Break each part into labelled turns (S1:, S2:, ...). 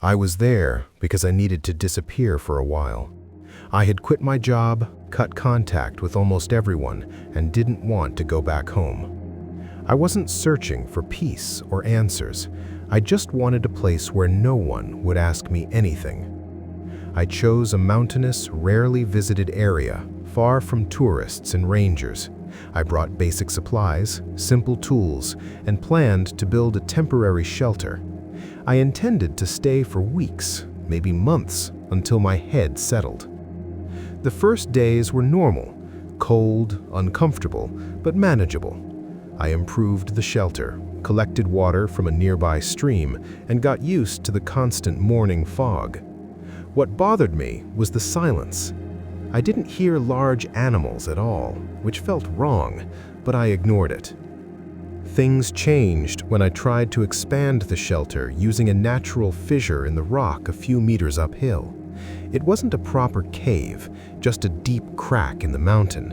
S1: I was there because I needed to disappear for a while. I had quit my job, cut contact with almost everyone, and didn't want to go back home. I wasn't searching for peace or answers. I just wanted a place where no one would ask me anything. I chose a mountainous, rarely visited area, far from tourists and rangers. I brought basic supplies, simple tools, and planned to build a temporary shelter. I intended to stay for weeks, maybe months, until my head settled. The first days were normal, cold, uncomfortable, but manageable. I improved the shelter, collected water from a nearby stream, and got used to the constant morning fog. What bothered me was the silence. I didn't hear large animals at all, which felt wrong, but I ignored it. Things changed when I tried to expand the shelter using a natural fissure in the rock a few meters uphill. It wasn't a proper cave, just a deep crack in the mountain.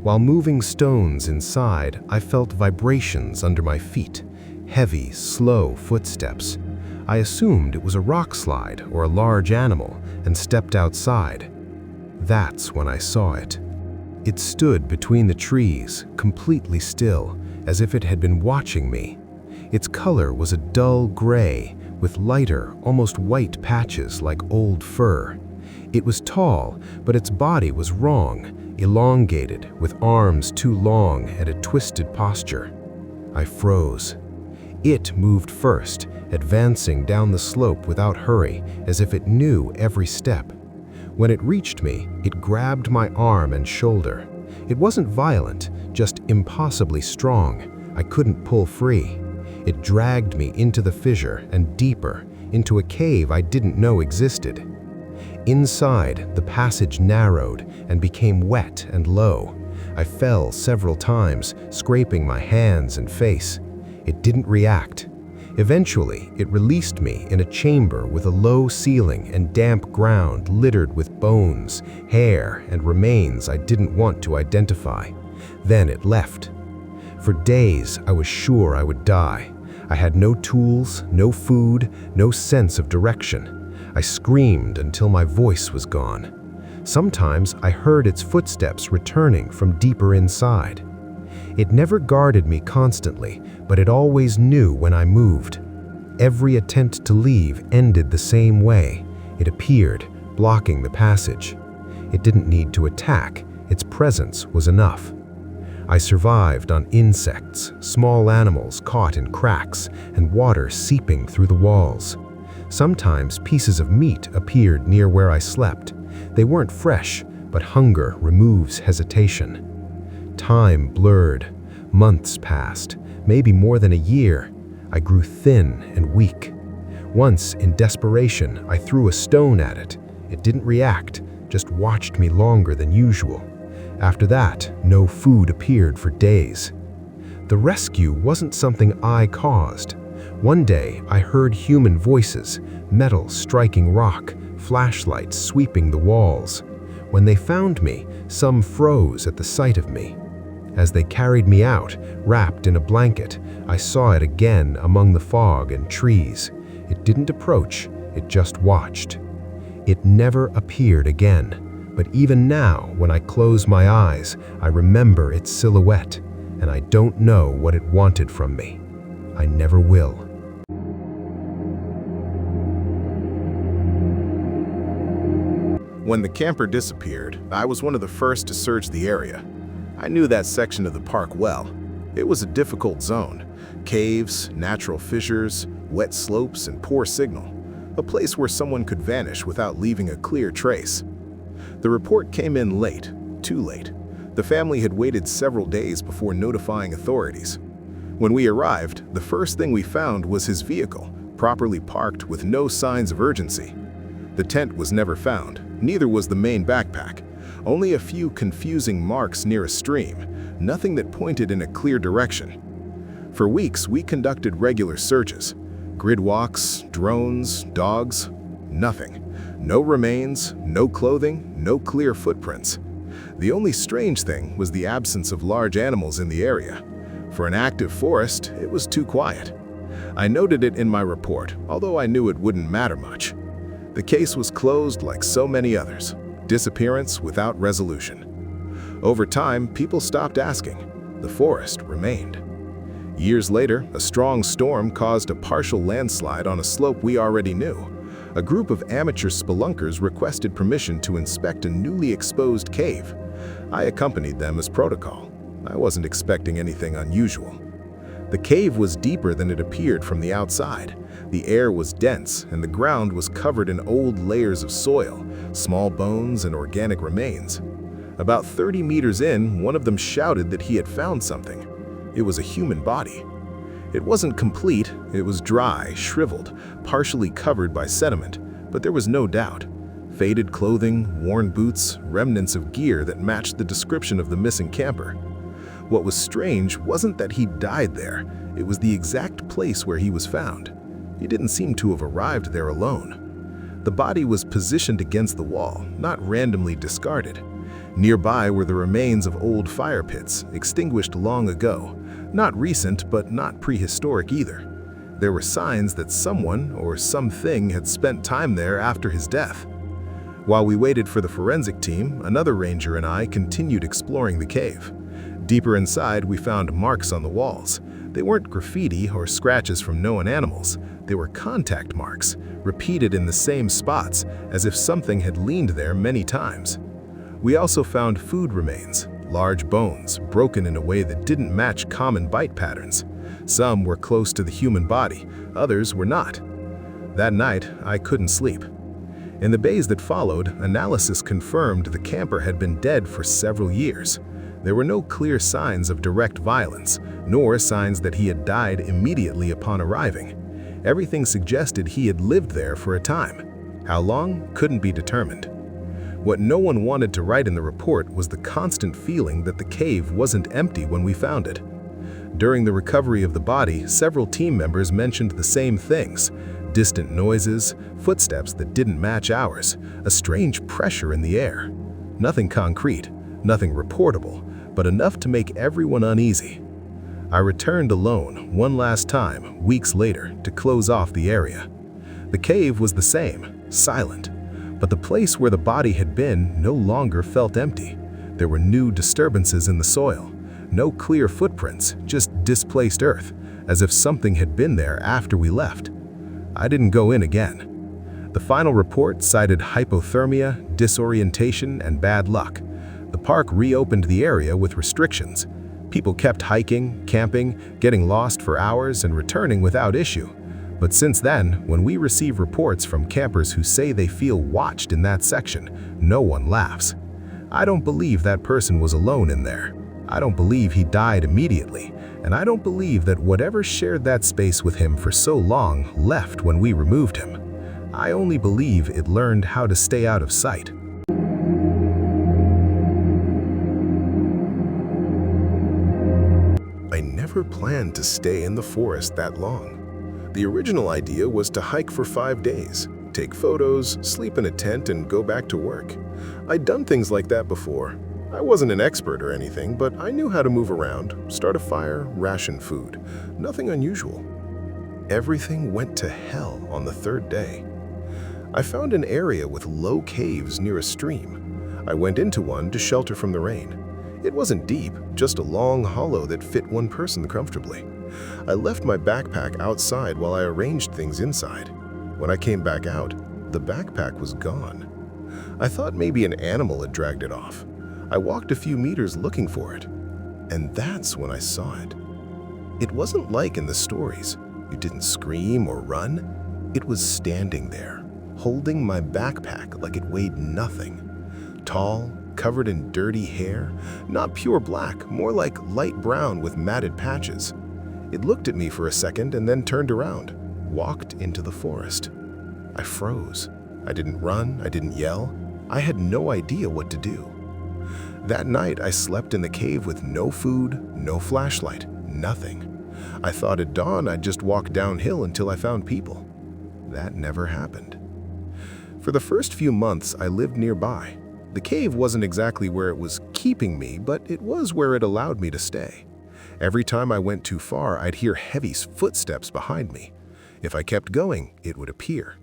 S1: While moving stones inside, I felt vibrations under my feet, heavy, slow footsteps. I assumed it was a rock slide or a large animal and stepped outside. That's when I saw it. It stood between the trees, completely still, as if it had been watching me. Its color was a dull gray, with lighter, almost white patches like old fur. It was tall, but its body was wrong, elongated, with arms too long and a twisted posture. I froze. It moved first, advancing down the slope without hurry, as if it knew every step. When it reached me, it grabbed my arm and shoulder. It wasn't violent, just impossibly strong. I couldn't pull free. It dragged me into the fissure and deeper, into a cave I didn't know existed. Inside, the passage narrowed and became wet and low. I fell several times, scraping my hands and face. It didn't react. Eventually, it released me in a chamber with a low ceiling and damp ground littered with bones, hair, and remains I didn't want to identify. Then it left. For days, I was sure I would die. I had no tools, no food, no sense of direction. I screamed until my voice was gone. Sometimes I heard its footsteps returning from deeper inside. It never guarded me constantly, but it always knew when I moved. Every attempt to leave ended the same way. It appeared, blocking the passage. It didn't need to attack. Its presence was enough. I survived on insects, small animals caught in cracks, and water seeping through the walls. Sometimes pieces of meat appeared near where I slept. They weren't fresh, but hunger removes hesitation. Time blurred. Months passed, maybe more than a year. I grew thin and weak. Once, in desperation, I threw a stone at it. It didn't react, just watched me longer than usual. After that, no food appeared for days. The rescue wasn't something I caused. One day, I heard human voices, metal striking rock, flashlights sweeping the walls. When they found me, some froze at the sight of me. As they carried me out, wrapped in a blanket, I saw it again among the fog and trees. It didn't approach, it just watched. It never appeared again, but even now, when I close my eyes, I remember its silhouette, and I don't know what it wanted from me. I never will.
S2: When the camper disappeared, I was one of the first to search the area. I knew that section of the park well. It was a difficult zone. Caves, natural fissures, wet slopes, and poor signal. A place where someone could vanish without leaving a clear trace. The report came in late, too late. The family had waited several days before notifying authorities. When we arrived, the first thing we found was his vehicle, properly parked with no signs of urgency. The tent was never found, neither was the main backpack. Only a few confusing marks near a stream, nothing that pointed in a clear direction. For weeks, we conducted regular searches. Grid walks, drones, dogs, nothing. No remains, no clothing, no clear footprints. The only strange thing was the absence of large animals in the area. For an active forest, it was too quiet. I noted it in my report, although I knew it wouldn't matter much. The case was closed like so many others. Disappearance without resolution. Over time, people stopped asking. The forest remained. Years later, a strong storm caused a partial landslide on a slope we already knew. A group of amateur spelunkers requested permission to inspect a newly exposed cave. I accompanied them as protocol. I wasn't expecting anything unusual. The cave was deeper than it appeared from the outside. The air was dense, and the ground was covered in old layers of soil, small bones, and organic remains. About 30 meters in, one of them shouted that he had found something. It was a human body. It wasn't complete, it was dry, shriveled, partially covered by sediment, but there was no doubt. Faded clothing, worn boots, remnants of gear that matched the description of the missing camper. What was strange wasn't that he died there, it was the exact place where he was found. He didn't seem to have arrived there alone. The body was positioned against the wall, not randomly discarded. Nearby were the remains of old fire pits, extinguished long ago. Not recent, but not prehistoric either. There were signs that someone or something had spent time there after his death. While we waited for the forensic team, another ranger and I continued exploring the cave. Deeper inside, we found marks on the walls. They weren't graffiti or scratches from known animals. They were contact marks, repeated in the same spots, as if something had leaned there many times. We also found food remains, large bones, broken in a way that didn't match common bite patterns. Some were close to the human body, others were not. That night, I couldn't sleep. In the days that followed, analysis confirmed the camper had been dead for several years. There were no clear signs of direct violence, nor signs that he had died immediately upon arriving. Everything suggested he had lived there for a time. How long couldn't be determined. What no one wanted to write in the report was the constant feeling that the cave wasn't empty when we found it. During the recovery of the body, several team members mentioned the same things: distant noises, footsteps that didn't match ours, a strange pressure in the air. Nothing concrete, nothing reportable, but enough to make everyone uneasy. I returned alone one last time, weeks later, to close off the area. The cave was the same, silent, but the place where the body had been no longer felt empty. There were new disturbances in the soil. No clear footprints, just displaced earth, as if something had been there after we left. I didn't go in again. The final report cited hypothermia, disorientation, and bad luck. The park reopened the area with restrictions. People kept hiking, camping, getting lost for hours, and returning without issue. But since then, when we receive reports from campers who say they feel watched in that section, no one laughs. I don't believe that person was alone in there. I don't believe he died immediately, and I don't believe that whatever shared that space with him for so long left when we removed him. I only believe it learned how to stay out of sight.
S1: I never planned to stay in the forest that long. The original idea was to hike for 5 days, take photos, sleep in a tent, and go back to work. I'd done things like that before. I wasn't an expert or anything, but I knew how to move around, start a fire, ration food. Nothing unusual. Everything went to hell on the 3rd day. I found an area with low caves near a stream. I went into one to shelter from the rain. It wasn't deep, just a long hollow that fit one person comfortably. I left my backpack outside while I arranged things inside. When I came back out, the backpack was gone. I thought maybe an animal had dragged it off. I walked a few meters looking for it, and that's when I saw it. It wasn't like in the stories. You didn't scream or run. It was standing there, holding my backpack like it weighed nothing. Tall, covered in dirty hair, not pure black, more like light brown with matted patches. It looked at me for a second and then turned around, walked into the forest. I froze. I didn't run, I didn't yell. I had no idea what to do. That night, I slept in the cave with no food, no flashlight, nothing. I thought at dawn I'd just walk downhill until I found people. That never happened. For the first few months, I lived nearby. The cave wasn't exactly where it was keeping me, but it was where it allowed me to stay.
S2: Every time I went too far, I'd hear heavy footsteps behind me. If I kept going, it would appear.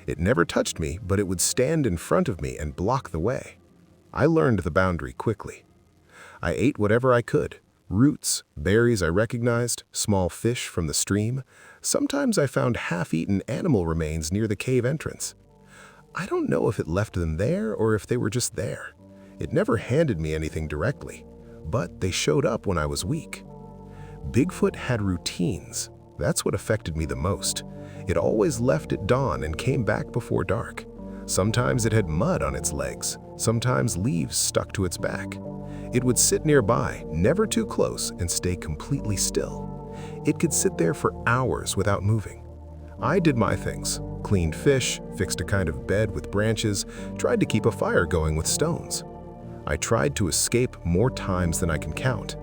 S2: It never touched me, but it would stand in front of me and block the way. I learned the boundary quickly. I ate whatever I could. Roots, berries I recognized, small fish from the stream. Sometimes I found half-eaten animal remains near the cave entrance. I don't know if it left them there or if they were just there. It never handed me anything directly, but they showed up when I was weak. Bigfoot had routines. That's what affected me the most. It always left at dawn and came back before dark. Sometimes it had mud on its legs, sometimes leaves stuck to its back. It would sit nearby, never too close, and stay completely still. It could sit there for hours without moving. I did my things, cleaned fish, fixed a kind of bed with branches, tried to keep a fire going with stones. I tried to escape more times than I can count.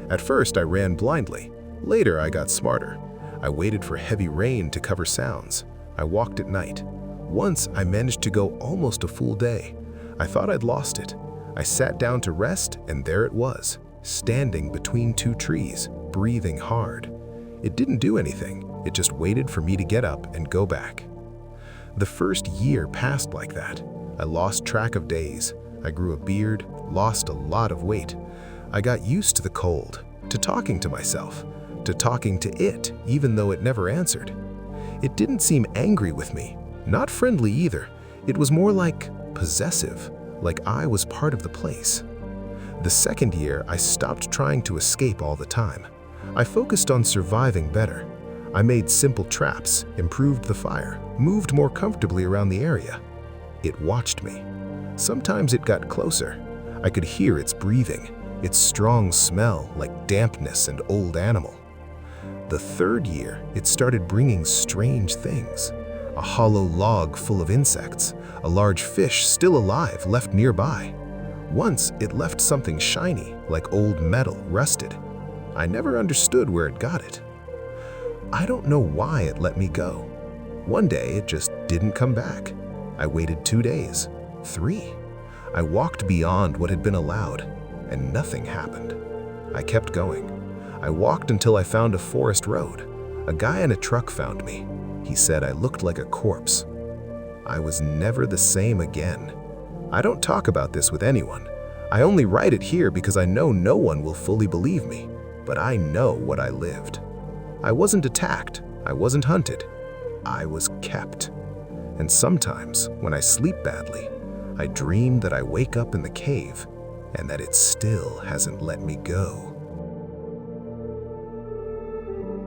S2: At first, I ran blindly. Later, I got smarter. I waited for heavy rain to cover sounds. I walked at night. Once, I managed to go almost a full day. I thought I'd lost it. I sat down to rest, and there it was, standing between two trees, breathing hard. It didn't do anything. It just waited for me to get up and go back. The first year passed like that. I lost track of days. I grew a beard, lost a lot of weight. I got used to the cold, to talking to myself, to talking to it, even though it never answered. It didn't seem angry with me, not friendly either. It was more like possessive, like I was part of the place. The second year, I stopped trying to escape all the time. I focused on surviving better. I made simple traps, improved the fire, moved more comfortably around the area. It watched me. Sometimes it got closer. I could hear its breathing, its strong smell like dampness and old animal. The third year, it started bringing strange things. A hollow log full of insects, a large fish still alive left nearby. Once, it left something shiny, like old metal, rusted. I never understood where it got it. I don't know why it let me go. One day, it just didn't come back. I waited 2 days, 3. I walked beyond what had been allowed, and nothing happened. I kept going. I walked until I found a forest road. A guy in a truck found me. He said I looked like a corpse. I was never the same again. I don't talk about this with anyone. I only write it here because I know no one will fully believe me, but I know what I lived. I wasn't attacked. I wasn't hunted. I was kept. And sometimes, when I sleep badly, I dream that I wake up in the cave and that it still hasn't let me go.